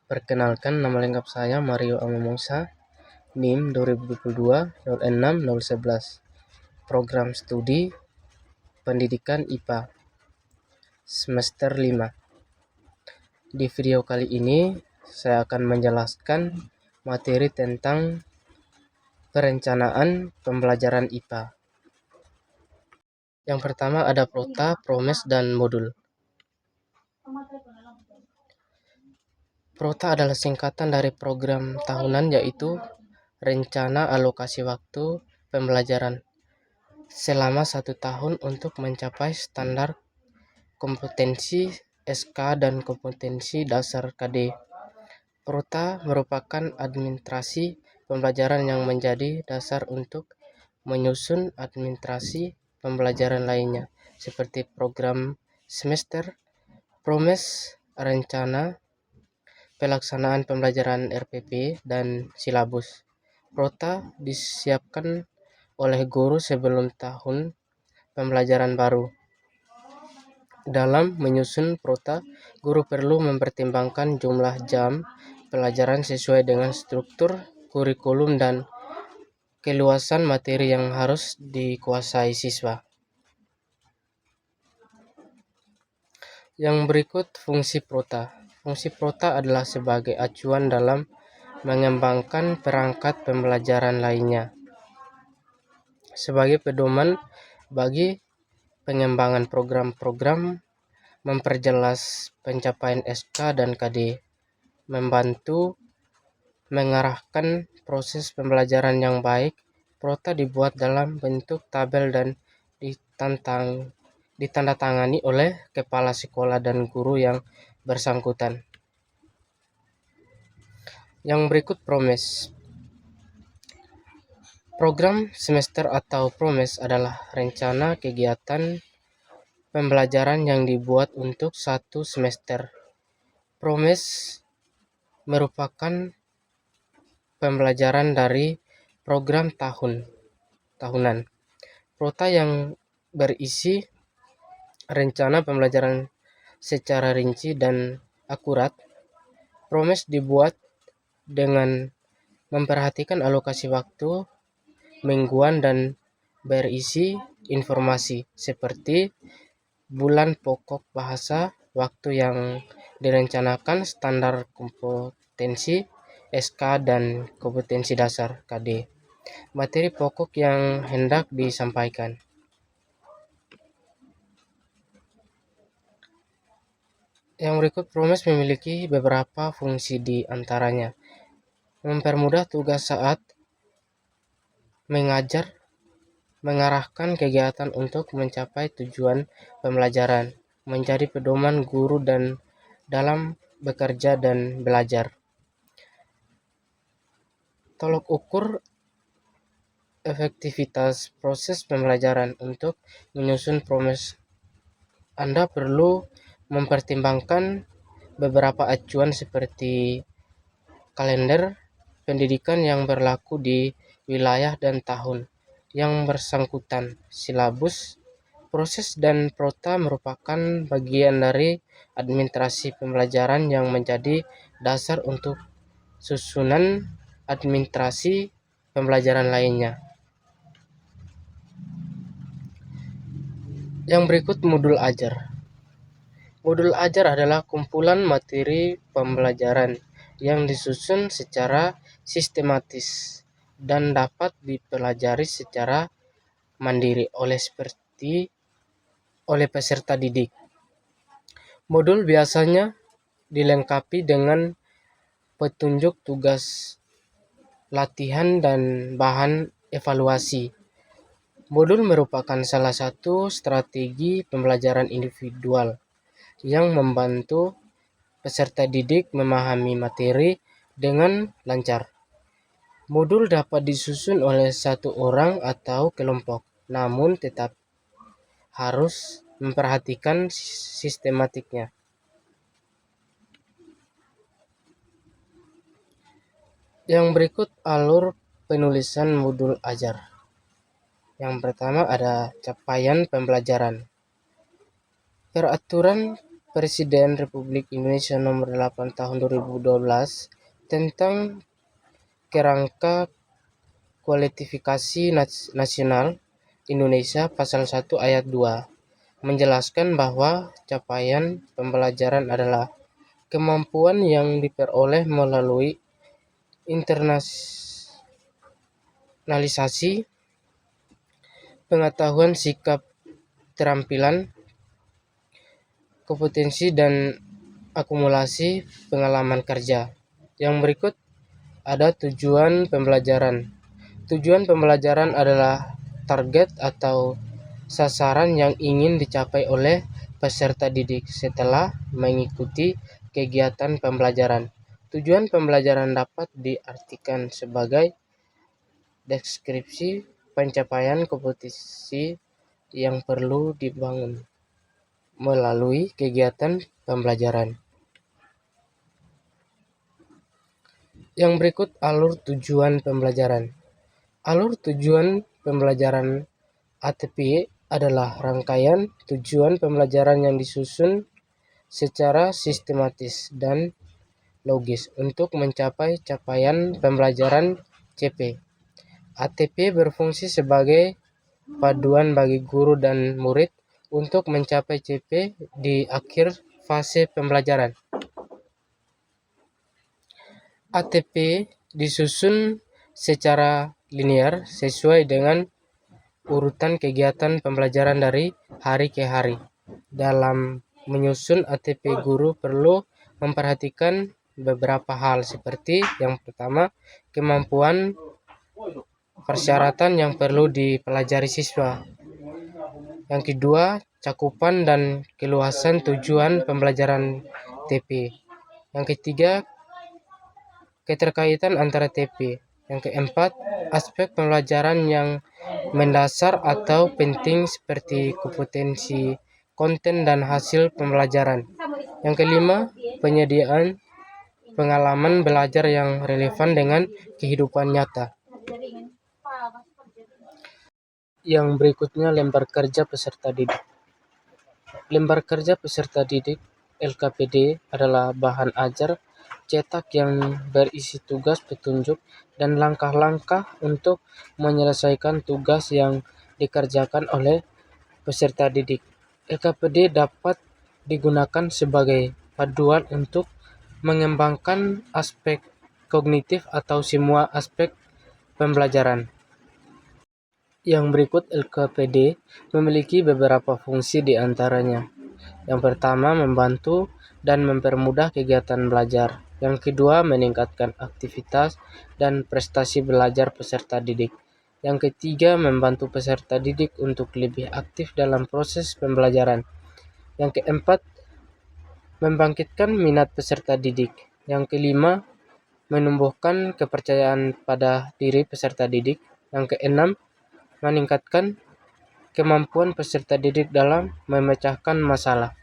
Perkenalkan, nama lengkap saya Mario Amamongsa, NIM 2022 06 011, Program Studi Pendidikan IPA, Semester 5. Di video kali ini, saya akan menjelaskan materi tentang perencanaan pembelajaran IPA. Yang pertama ada prota, promes, dan modul. Prota adalah singkatan dari program tahunan, yaitu Rencana Alokasi Waktu Pembelajaran selama 1 tahun untuk mencapai standar kompetensi SK dan kompetensi dasar KD. Prota merupakan administrasi pembelajaran yang menjadi dasar untuk menyusun administrasi pembelajaran lainnya, seperti program semester, promes, rencana pelaksanaan pembelajaran RPP, dan silabus. Prota disiapkan oleh guru sebelum tahun pembelajaran baru. Dalam menyusun prota, guru perlu mempertimbangkan jumlah jam pelajaran sesuai dengan struktur kurikulum dan keluasan materi yang harus dikuasai siswa. Yang berikut fungsi prota. Fungsi prota adalah sebagai acuan dalam mengembangkan perangkat pembelajaran lainnya, sebagai pedoman bagi pengembangan program-program, memperjelas pencapaian SK dan KD, membantu mengarahkan proses pembelajaran yang baik. Prota dibuat dalam bentuk tabel dan ditandatangani oleh kepala sekolah dan guru yang bersangkutan. Yang berikut promes. Program semester atau promes adalah rencana kegiatan pembelajaran yang dibuat untuk 1 semester. Promes merupakan pembelajaran dari program tahunan. Prota yang berisi rencana pembelajaran secara rinci dan akurat. Promes dibuat dengan memperhatikan alokasi waktu mingguan dan berisi informasi seperti bulan pokok bahasa, waktu yang direncanakan, standar kompetensi SK dan kompetensi dasar KD, materi pokok yang hendak disampaikan. Yang berikut promes memiliki beberapa fungsi, di antaranya mempermudah tugas saat mengajar, mengarahkan kegiatan untuk mencapai tujuan pembelajaran, menjadi pedoman guru dan dalam bekerja dan belajar. Tolok ukur efektivitas proses pembelajaran. Untuk menyusun promes, Anda perlu mempertimbangkan beberapa acuan seperti kalender pendidikan yang berlaku di wilayah dan tahun yang bersangkutan, silabus. Proses dan prota merupakan bagian dari administrasi pembelajaran yang menjadi dasar untuk susunan administrasi pembelajaran lainnya. Yang berikut modul ajar. Modul ajar adalah kumpulan materi pembelajaran yang disusun secara sistematis dan dapat dipelajari secara mandiri oleh peserta didik. Modul biasanya dilengkapi dengan petunjuk tugas latihan dan bahan evaluasi. Modul merupakan salah satu strategi pembelajaran individual yang membantu peserta didik memahami materi dengan lancar. Modul dapat disusun oleh 1 orang atau kelompok, namun tetap harus memperhatikan sistematiknya. Yang berikut alur penulisan modul ajar. Yang pertama ada capaian pembelajaran. Peraturan Presiden Republik Indonesia Nomor 8 Tahun 2012 tentang kerangka kualifikasi nasional Indonesia Pasal 1 Ayat 2 menjelaskan bahwa capaian pembelajaran adalah kemampuan yang diperoleh melalui internalisasi pengetahuan, sikap, keterampilan, kompetensi, dan akumulasi pengalaman kerja. Yang berikut ada tujuan pembelajaran. Tujuan pembelajaran adalah target atau sasaran yang ingin dicapai oleh peserta didik setelah mengikuti kegiatan pembelajaran. Tujuan pembelajaran dapat diartikan sebagai deskripsi pencapaian kompetensi yang perlu dibangun melalui kegiatan pembelajaran. Yang berikut alur tujuan pembelajaran. Alur tujuan pembelajaran ATP adalah rangkaian tujuan pembelajaran yang disusun secara sistematis dan logis untuk mencapai capaian pembelajaran CP. ATP berfungsi sebagai paduan bagi guru dan murid untuk mencapai CP di akhir fase pembelajaran. ATP disusun secara linear sesuai dengan urutan kegiatan pembelajaran dari hari ke hari. Dalam menyusun ATP, guru perlu memperhatikan beberapa hal seperti yang pertama, kemampuan persyaratan yang perlu dipelajari siswa. Yang kedua, cakupan dan keluasan tujuan pembelajaran TP. Yang ketiga, keterkaitan antara TP. Yang keempat, aspek pembelajaran yang mendasar atau penting seperti kompetensi, konten, dan hasil pembelajaran. Yang kelima, penyediaan pengalaman belajar yang relevan dengan kehidupan nyata. Yang berikutnya, lembar kerja peserta didik. Lembar kerja peserta didik LKPD adalah bahan ajar cetak yang berisi tugas petunjuk dan langkah-langkah untuk menyelesaikan tugas yang dikerjakan oleh peserta didik. LKPD dapat digunakan sebagai paduan untuk mengembangkan aspek kognitif atau semua aspek pembelajaran. Yang berikut LKPD memiliki beberapa fungsi di antaranya. Yang pertama, membantu dan mempermudah kegiatan belajar. Yang kedua, meningkatkan aktivitas dan prestasi belajar peserta didik. Yang ketiga, membantu peserta didik untuk lebih aktif dalam proses pembelajaran. Yang keempat, membangkitkan minat peserta didik. Yang kelima, menumbuhkan kepercayaan pada diri peserta didik. Yang keenam, meningkatkan kemampuan peserta didik dalam memecahkan masalah.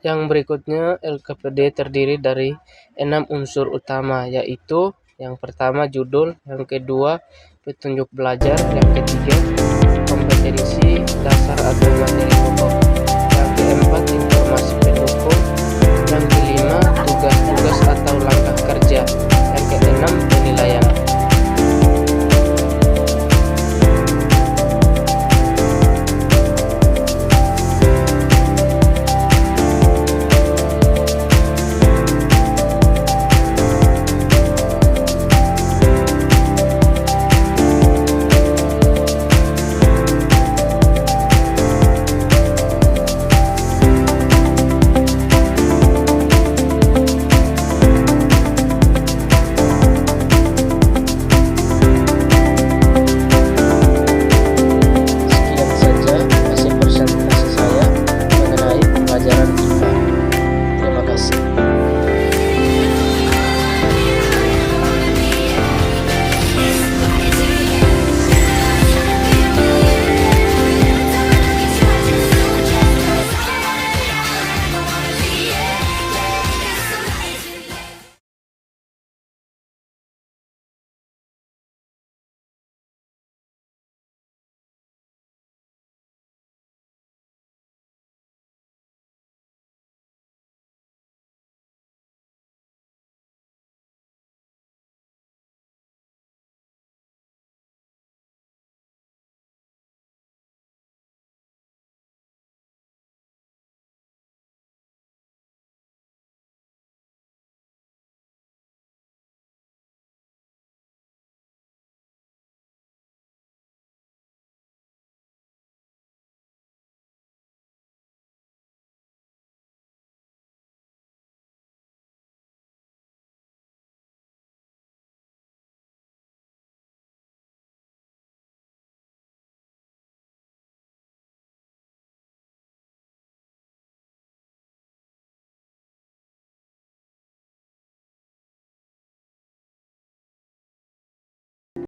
Yang berikutnya, LKPD terdiri dari 6 unsur utama, yaitu yang pertama judul, yang kedua petunjuk belajar, yang ketiga kompetensi dasar atau materi